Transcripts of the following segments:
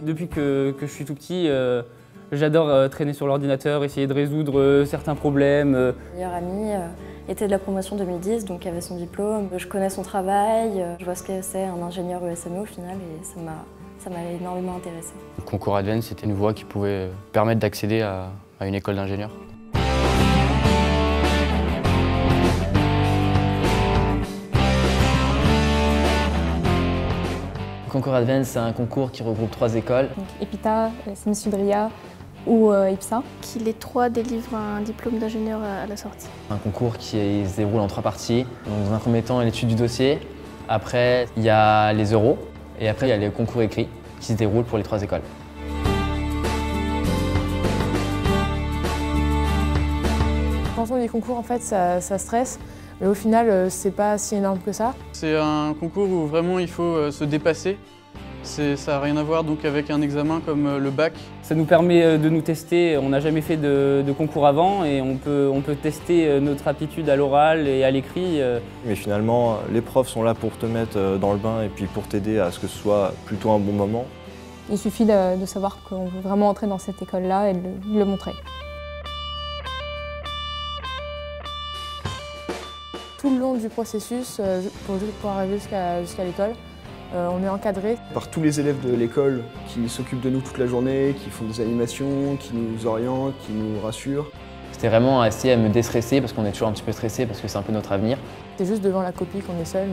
Depuis que je suis tout petit, j'adore traîner sur l'ordinateur, essayer de résoudre certains problèmes. Mon meilleur ami était de la promotion 2010, donc avait son diplôme. Je connais son travail, je vois ce que c'est un ingénieur ESME au final et ça m'a énormément intéressée. Le concours Advent, c'était une voie qui pouvait permettre d'accéder à une école d'ingénieur. Le concours Advent, c'est un concours qui regroupe 3 écoles. Donc, EPITA, SEM Sudria ou IPSA. Qui les 3 délivrent un diplôme d'ingénieur à la sortie. Un concours qui se déroule en 3 parties. Donc, dans un premier temps, l'étude du dossier. Après, il y a les oraux. Et après, il y a les concours écrits qui se déroulent pour les 3 écoles. Quand on dit concours, en fait, ça stresse. Mais au final, c'est pas si énorme que ça. C'est un concours où vraiment il faut se dépasser. Ça n'a rien à voir donc avec un examen comme le bac. Ça nous permet de nous tester, on n'a jamais fait de concours avant et on peut tester notre aptitude à l'oral et à l'écrit. Mais finalement, les profs sont là pour te mettre dans le bain et puis pour t'aider à ce que ce soit plutôt un bon moment. Il suffit de savoir qu'on veut vraiment entrer dans cette école-là et de le montrer. Tout le long du processus, pour arriver jusqu'à l'école, on est encadré. Par tous les élèves de l'école qui s'occupent de nous toute la journée, qui font des animations, qui nous orientent, qui nous rassurent. C'était vraiment assez à me déstresser parce qu'on est toujours un petit peu stressé parce que c'est un peu notre avenir. C'est juste devant la copie qu'on est seul,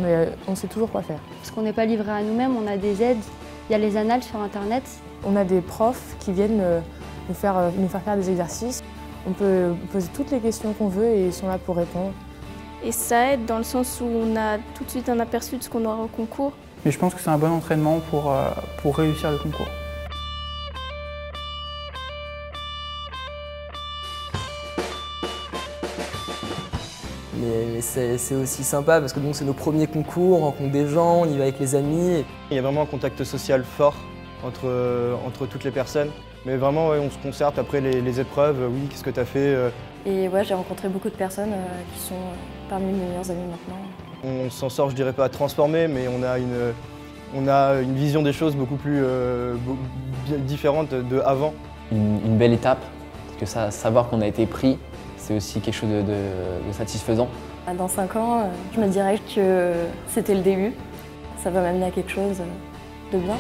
mais on sait toujours quoi faire. Parce qu'on n'est pas livré à nous-mêmes, on a des aides, il y a les annales sur internet. On a des profs qui viennent nous faire faire des exercices. On peut poser toutes les questions qu'on veut et ils sont là pour répondre. Et ça aide dans le sens où on a tout de suite un aperçu de ce qu'on aura au concours. Mais je pense que c'est un bon entraînement pour réussir le concours. Mais c'est aussi sympa parce que bon, c'est nos premiers concours, on rencontre des gens, on y va avec les amis. Il y a vraiment un contact social fort entre toutes les personnes. Mais vraiment, ouais, on se concerte après les épreuves. Oui, qu'est-ce que tu as fait? Et ouais, j'ai rencontré beaucoup de personnes qui sont parmi mes meilleurs amis maintenant. On s'en sort, je dirais pas transformé, mais on a une vision des choses beaucoup plus différente de avant. Une belle étape, parce que savoir qu'on a été pris, c'est aussi quelque chose de satisfaisant. Dans 5 ans, je me dirais que c'était le début. Ça va m'amener à quelque chose de bien.